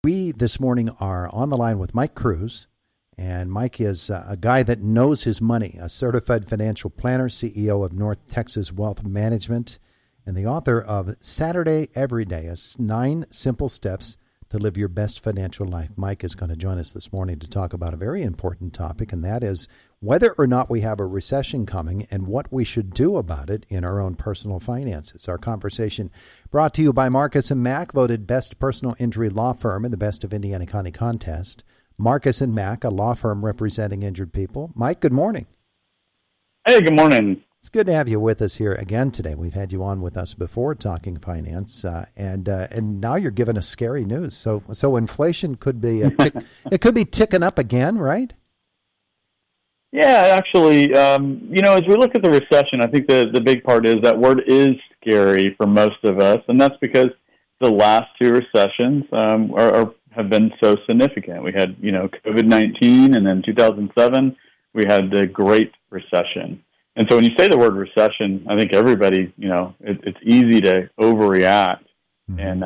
We this morning are on the line with Mike Cruz, and Mike is a guy that knows his money, a certified financial planner, CEO of North Texas Wealth Management, and the author of Saturday Every Day, 9 Simple Steps to Live Your Best Financial Life. Mike is going to join us this morning to talk about a very important topic, and that is whether or not we have a recession coming and what we should do about it in our own personal finances. Our conversation brought to you by Marcus & Mack, voted best personal injury law firm in the Best of Indiana County contest. Marcus & Mack, a law firm representing injured people. Mike, good morning. Hey, good morning. It's good to have you with us here again today. We've had you on with us before talking finance, and now you're giving us scary news. So inflation could be it could be ticking up again, right? Yeah, actually, as we look at the recession, I think the big part is that word is scary for most of us, and that's because the last 2 recessions have been so significant. We had, COVID-19, and then 2007, we had the Great Recession. And so when you say the word recession, I think everybody, it's easy to overreact and,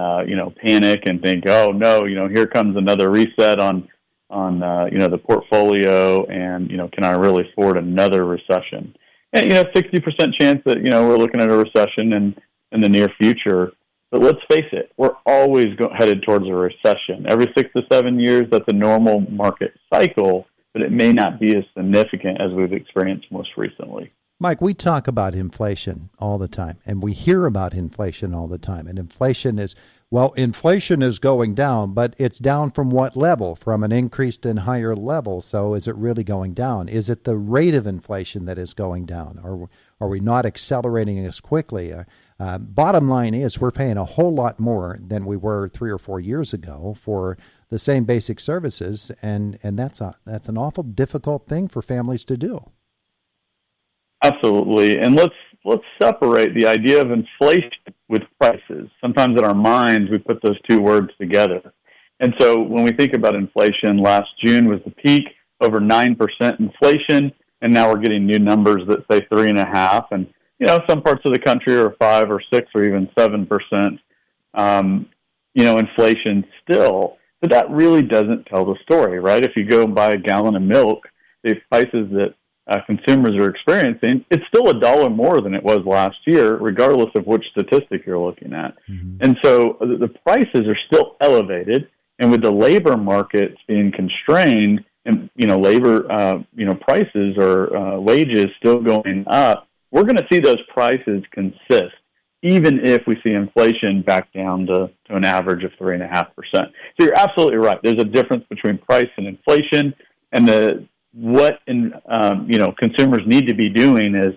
panic and think, oh, no, here comes another reset on the portfolio, and, can I really afford another recession? And, 60% chance that, we're looking at a recession in the near future. But let's face it, we're always headed towards a recession. Every 6 to 7 years, that's a normal market cycle, but it may not be as significant as we've experienced most recently. Mike, we talk about inflation all the time, and we hear about inflation all the time. And inflation is going down, but it's down from what level? From an increased and higher level. So is it really going down? Is it the rate of inflation that is going down? Or are we not accelerating as quickly? Bottom line is we're paying a whole lot more than we were 3 or 4 years ago for the same basic services, and that's an awful difficult thing for families to do. Absolutely. And let's separate the idea of inflation with prices. Sometimes in our minds, we put those 2 words together. And so when we think about inflation, last June was the peak, over 9% inflation, and now we're getting new numbers that say 3.5%. And, some parts of the country are 5 or 6 or even 7%, inflation still. But that really doesn't tell the story, right? If you go and buy a gallon of milk, the prices that consumers are experiencing, it's still $1 more than it was last year, regardless of which statistic you're looking at. Mm-hmm. And so the prices are still elevated, and with the labor markets being constrained, and labor prices or wages still going up, we're going to see those prices consist, even if we see inflation back down to an average of 3.5%. So you're absolutely right. There's a difference between price and inflation, and what consumers need to be doing is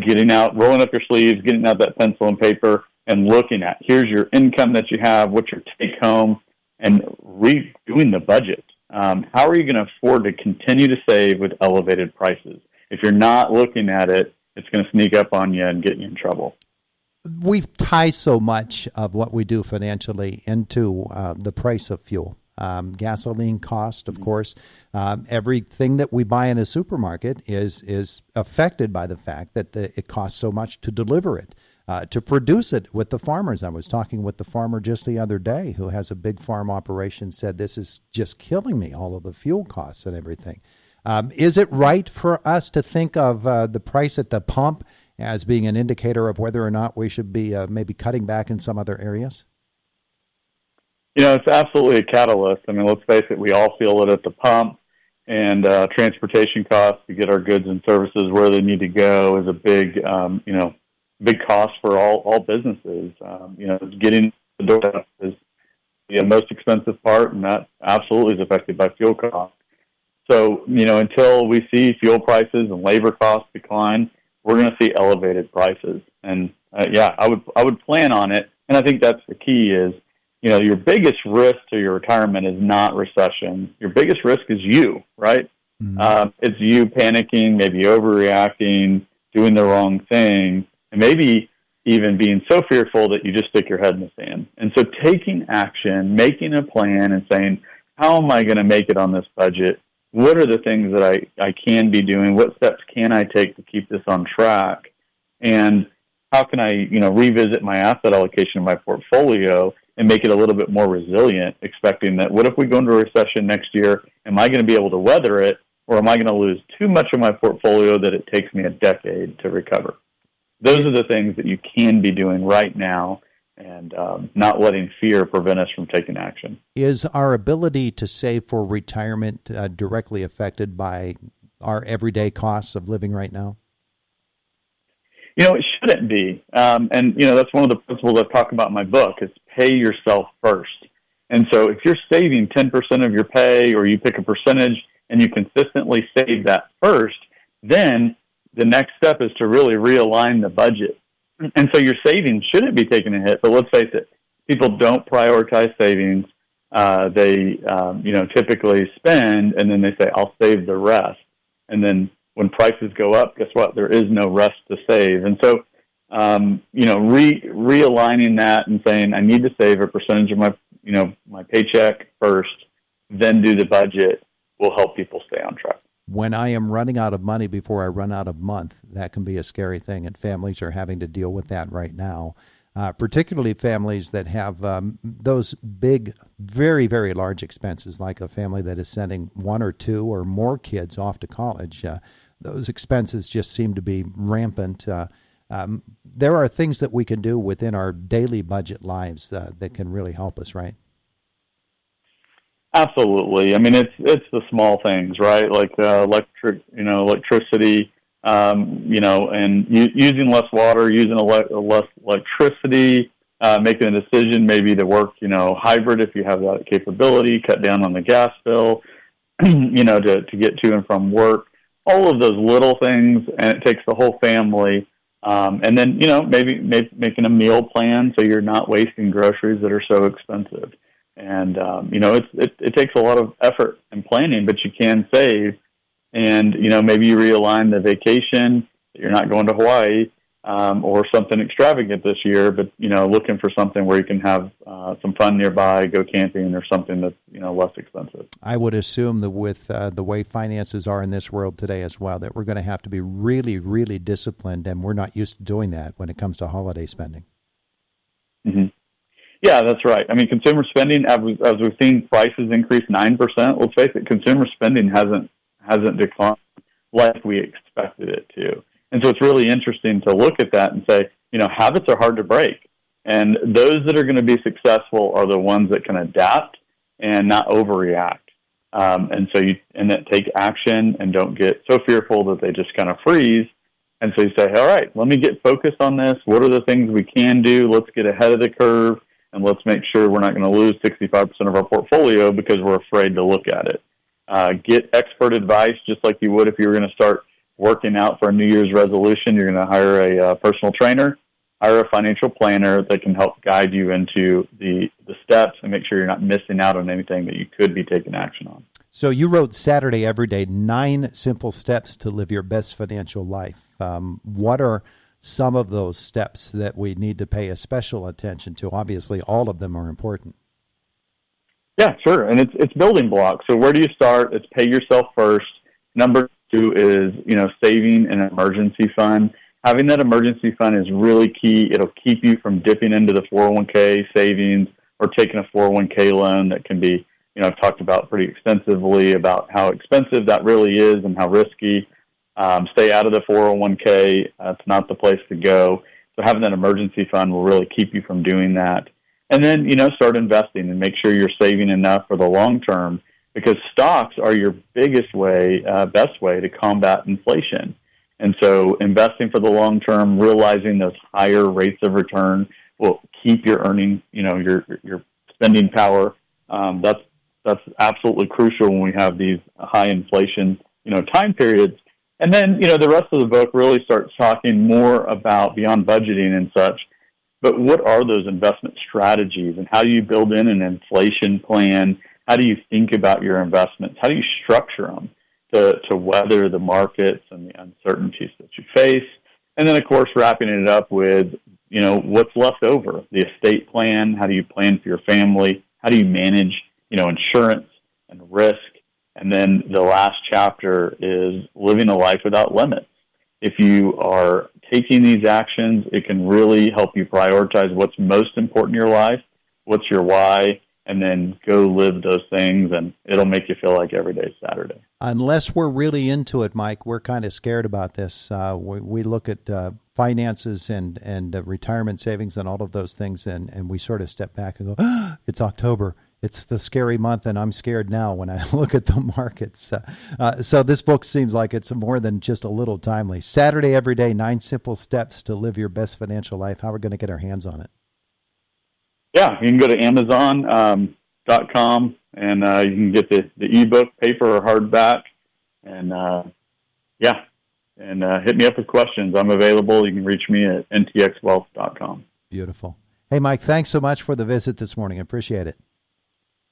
getting out, rolling up your sleeves, getting out that pencil and paper, and looking at, here's your income that you have, what's your take home, and redoing the budget. How are you going to afford to continue to save with elevated prices? If you're not looking at it, it's going to sneak up on you and get you in trouble. We tie so much of what we do financially into the price of fuel. Gasoline cost, of course. Everything that we buy in a supermarket is affected by the fact that it costs so much to deliver it, to produce it with the farmers. I was talking with the farmer just the other day who has a big farm operation, said this is just killing me, all of the fuel costs and everything. Is it right for us to think of the price at the pump as being an indicator of whether or not we should be maybe cutting back in some other areas? It's absolutely a catalyst. I mean, let's face it, we all feel it at the pump, and transportation costs to get our goods and services where they need to go is a big cost for all businesses. Getting the door is the most expensive part, and that absolutely is affected by fuel costs. So, until we see fuel prices and labor costs decline, we're going to see elevated prices. And I would plan on it. And I think that's the key is, your biggest risk to your retirement is not recession. Your biggest risk is you, right? Mm-hmm. It's you panicking, maybe overreacting, doing the wrong thing, and maybe even being so fearful that you just stick your head in the sand. And so taking action, making a plan and saying, how am I going to make it on this budget? What are the things that I can be doing? What steps can I take to keep this on track? And how can I, revisit my asset allocation in my portfolio and make it a little bit more resilient, expecting that what if we go into a recession next year? Am I going to be able to weather it, or am I going to lose too much of my portfolio that it takes me a decade to recover? Those are the things that you can be doing right now, and not letting fear prevent us from taking action. Is our ability to save for retirement directly affected by our everyday costs of living right now? It shouldn't be. That's one of the principles I talk about in my book is pay yourself first. And so if you're saving 10% of your pay, or you pick a percentage and you consistently save that first, then the next step is to really realign the budget. And so your savings shouldn't be taking a hit, but let's face it, people don't prioritize savings. They typically spend, and then they say, I'll save the rest. And then when prices go up, guess what? There is no rest to save. And so, realigning that and saying, I need to save a percentage of my paycheck first, then do the budget, will help people stay on track. When I am running out of money before I run out of month, that can be a scary thing, and families are having to deal with that right now, particularly families that have those big, very, very large expenses, like a family that is sending one or two or more kids off to college. Those expenses just seem to be rampant. There are things that we can do within our daily budget lives that can really help us, right? Absolutely. I mean, it's the small things, right? Like electricity, and using less water, using less electricity, making a decision maybe to work, hybrid if you have that capability, cut down on the gas bill, to get to and from work. All of those little things, and it takes the whole family. And then, maybe making a meal plan so you're not wasting groceries that are so expensive. And, it takes a lot of effort and planning, but you can save. And, maybe you realign the vacation, that you're not going to Hawaii, or something extravagant this year, but, looking for something where you can have some fun nearby, go camping, or something that's, less expensive. I would assume that with the way finances are in this world today as well, that we're going to have to be really, really disciplined, and we're not used to doing that when it comes to holiday spending. Mm-hmm. Yeah, that's right. I mean, consumer spending, as we've seen prices increase 9%, let's face it, consumer spending hasn't declined like we expected it to. And so it's really interesting to look at that and say, habits are hard to break. And those that are going to be successful are the ones that can adapt and not overreact. And that take action and don't get so fearful that they just kind of freeze. And so you say, all right, let me get focused on this. What are the things we can do? Let's get ahead of the curve, and let's make sure we're not going to lose 65% of our portfolio because we're afraid to look at it. Get expert advice just like you would if you were going to start working out for a New Year's resolution. You're going to hire a personal trainer, hire a financial planner that can help guide you into the steps and make sure you're not missing out on anything that you could be taking action on. So you wrote Saturday Every Day, 9 simple steps to live your best financial life. What are some of those steps that we need to pay a special attention to? Obviously, all of them are important. Yeah, sure. And it's building blocks. So where do you start? It's pay yourself first. Number 2 is, saving an emergency fund. Having that emergency fund is really key. It'll keep you from dipping into the 401k savings or taking a 401k loan that can be, I've talked about pretty extensively about how expensive that really is and how risky. Stay out of the 401k. It's not the place to go. So having that emergency fund will really keep you from doing that. And then, start investing and make sure you're saving enough for the long term, because stocks are your best way to combat inflation. And so investing for the long term, realizing those higher rates of return will keep your earning, your spending power. That's absolutely crucial when we have these high inflation, time periods. And then, the rest of the book really starts talking more about beyond budgeting and such, but what are those investment strategies and how do you build in an inflation plan? How do you think about your investments? How do you structure them to weather the markets and the uncertainties that you face? And then, of course, wrapping it up with, what's left over, the estate plan. How do you plan for your family? How do you manage, insurance and risk? And then the last chapter is living a life without limits. If you are taking these actions, it can really help you prioritize what's most important in your life what's your why, and then go live those things, and it'll make you feel like every day's Saturday. Unless we're really into it, Mike, we're kind of scared about this. We look at finances and retirement savings and all of those things, and we sort of step back and go, it's October. It's the scary month, and I'm scared now when I look at the markets. So this book seems like it's more than just a little timely. Saturday Every Day, 9 Simple Steps to Live Your Best Financial Life. How are we going to get our hands on it? Yeah, you can go to Amazon.com, and you can get the ebook, paper or hardback, and hit me up with questions. I'm available. You can reach me at ntxwealth.com. Beautiful. Hey, Mike, thanks so much for the visit this morning. I appreciate it.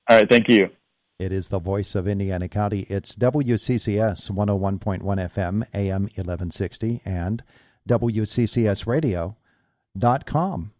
All right, thank you. It is the voice of Indiana County. It's WCCS 101.1 FM, AM 1160, and WCCSradio.com.